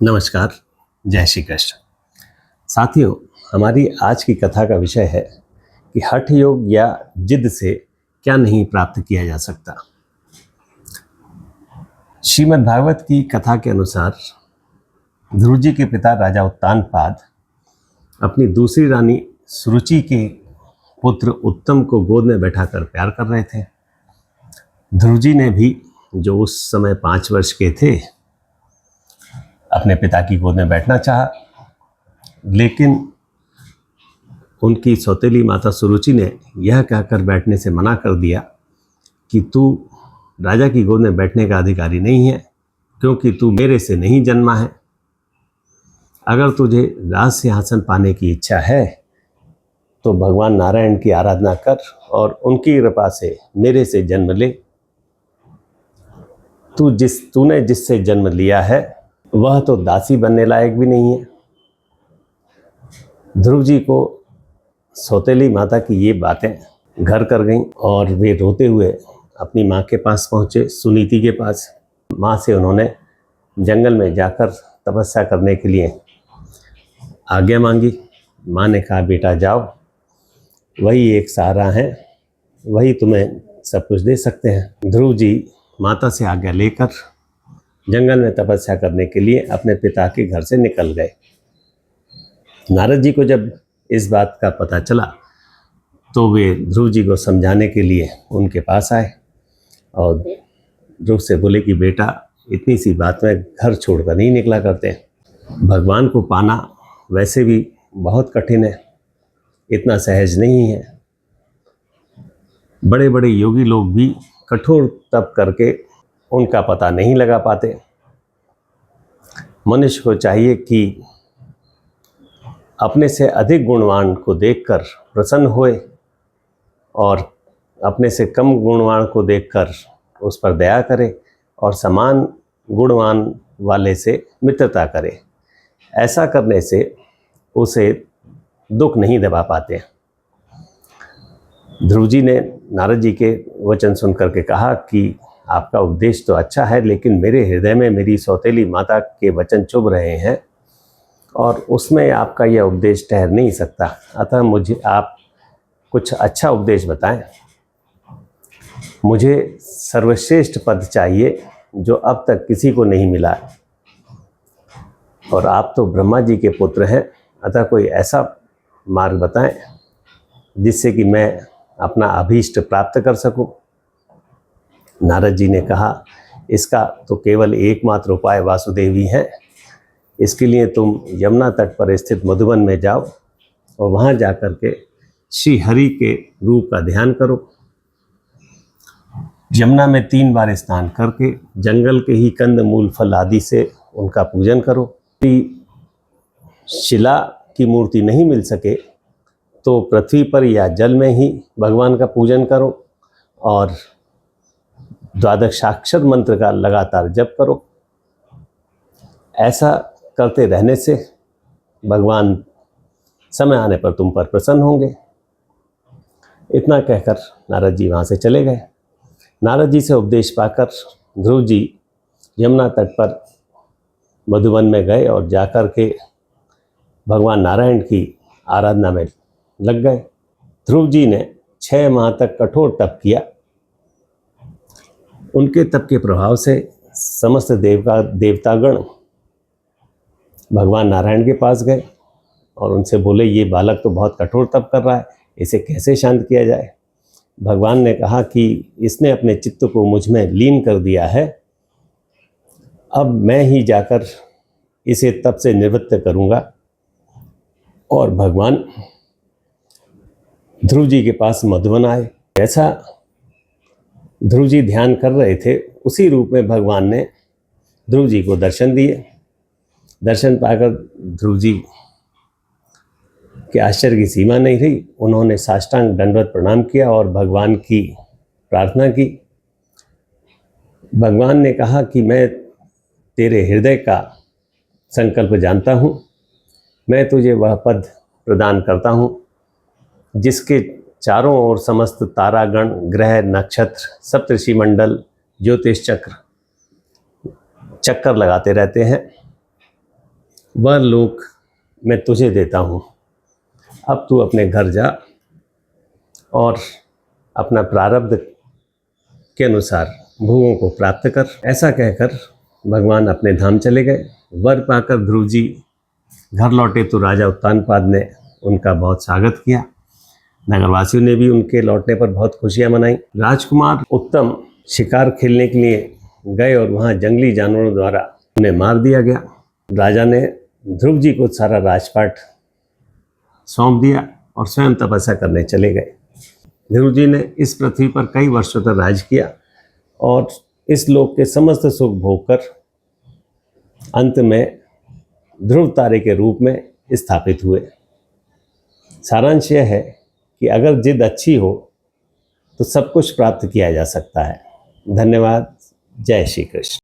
नमस्कार। जय श्री कृष्ण। साथियों, हमारी आज की कथा का विषय है कि हठ योग या जिद से क्या नहीं प्राप्त किया जा सकता। श्रीमद् भागवत की कथा के अनुसार ध्रुव जी के पिता राजा उत्तानपाद अपनी दूसरी रानी सुरुचि के पुत्र उत्तम को गोद में बैठाकर प्यार कर रहे थे। ध्रुव जी ने भी, जो उस समय 5 वर्ष के थे, अपने पिता की गोद में बैठना चाहा, लेकिन उनकी सौतेली माता सुरुचि ने यह कहकर बैठने से मना कर दिया कि तू राजा की गोद में बैठने का अधिकारी नहीं है, क्योंकि तू मेरे से नहीं जन्मा है। अगर तुझे राज सिंहासन पाने की इच्छा है तो भगवान नारायण की आराधना कर और उनकी कृपा से मेरे से जन्म ले। तूने जिससे जन्म लिया है वह तो दासी बनने लायक भी नहीं है। ध्रुव जी को सौतेली माता की ये बातें घर कर गईं और वे रोते हुए अपनी माँ के पास पहुँचे, सुनीति के पास। माँ से उन्होंने जंगल में जाकर तपस्या करने के लिए आज्ञा मांगी। माँ ने कहा, बेटा जाओ, वही एक सहारा है, वही तुम्हें सब कुछ दे सकते हैं। ध्रुव जी माता से आज्ञा लेकर जंगल में तपस्या करने के लिए अपने पिता के घर से निकल गए। नारद जी को जब इस बात का पता चला तो वे ध्रुव जी को समझाने के लिए उनके पास आए और ध्रुव से बोले कि बेटा, इतनी सी बात में घर छोड़कर नहीं निकला करते हैं। भगवान को पाना वैसे भी बहुत कठिन है, इतना सहज नहीं है। बड़े बड़े योगी लोग भी कठोर तप करके उनका पता नहीं लगा पाते। मनुष्य को चाहिए कि अपने से अधिक गुणवान को देखकर प्रसन्न होए और अपने से कम गुणवान को देखकर उस पर दया करे और समान गुणवान वाले से मित्रता करे। ऐसा करने से उसे दुख नहीं दबा पाते। ध्रुव जी ने नारद जी के वचन सुन करके कहा कि आपका उपदेश तो अच्छा है, लेकिन मेरे हृदय में मेरी सौतेली माता के वचन चुभ रहे हैं और उसमें आपका यह उपदेश ठहर नहीं सकता। अतः मुझे आप कुछ अच्छा उपदेश बताएं। मुझे सर्वश्रेष्ठ पद चाहिए जो अब तक किसी को नहीं मिला, और आप तो ब्रह्मा जी के पुत्र हैं। अतः कोई ऐसा मार्ग बताएं जिससे कि मैं अपना अभीष्ट प्राप्त कर सकूं। नारद जी ने कहा, इसका तो केवल एकमात्र उपाय वासुदेवी है। इसके लिए तुम यमुना तट पर स्थित मधुबन में जाओ और वहाँ जाकर के श्री हरि के रूप का ध्यान करो। यमुना में 3 बार स्नान करके जंगल के ही कंद मूल फल आदि से उनका पूजन करो। यदि शिला की मूर्ति नहीं मिल सके तो पृथ्वी पर या जल में ही भगवान का पूजन करो और 12 मंत्र का लगातार जप करो। ऐसा करते रहने से भगवान समय आने पर तुम पर प्रसन्न होंगे। इतना कहकर नारद जी वहाँ से चले गए। नारद जी से उपदेश पाकर ध्रुव जी यमुना तट पर मधुबन में गए और जाकर के भगवान नारायण की आराधना में लग गए। ध्रुव जी ने 6 माह तक कठोर तप किया। उनके तप के प्रभाव से समस्त देवतागण भगवान नारायण के पास गए और उनसे बोले, ये बालक तो बहुत कठोर तप कर रहा है, इसे कैसे शांत किया जाए। भगवान ने कहा कि इसने अपने चित्त को मुझ में लीन कर दिया है, अब मैं ही जाकर इसे तप से निवृत्त करूँगा। और भगवान ध्रुव जी के पास मधुबन आए। जैसा ध्रुव जी ध्यान कर रहे थे उसी रूप में भगवान ने ध्रुव जी को दर्शन दिए। दर्शन पाकर ध्रुव जी के आश्चर्य की सीमा नहीं रही। उन्होंने साष्टांग दंडवत प्रणाम किया और भगवान की प्रार्थना की। भगवान ने कहा कि मैं तेरे हृदय का संकल्प जानता हूँ, मैं तुझे वह पद प्रदान करता हूँ जिसके चारों ओर समस्त तारागण, ग्रह, नक्षत्र, सप्तऋषि मंडल, ज्योतिष चक्र लगाते रहते हैं। वह लोक मैं तुझे देता हूँ, अब तू अपने घर जा और अपना प्रारब्ध के अनुसार भोगों को प्राप्त कर। ऐसा कहकर भगवान अपने धाम चले गए। वर पाकर ध्रुव जी घर लौटे तो राजा उत्तानपाद ने उनका बहुत स्वागत किया। नगरवासियों ने भी उनके लौटने पर बहुत खुशियां मनाई। राजकुमार उत्तम शिकार खेलने के लिए गए और वहां जंगली जानवरों द्वारा उन्हें मार दिया गया। राजा ने ध्रुव जी को सारा राजपाट सौंप दिया और स्वयं तपस्या करने चले गए। ध्रुव जी ने इस पृथ्वी पर कई वर्षों तक राज किया और इस लोक के समस्त सुख भोगकर अंत में ध्रुव तारे के रूप में स्थापित हुए। सारांश यह है कि अगर जिद अच्छी हो तो सब कुछ प्राप्त किया जा सकता है। धन्यवाद। जय श्री कृष्ण।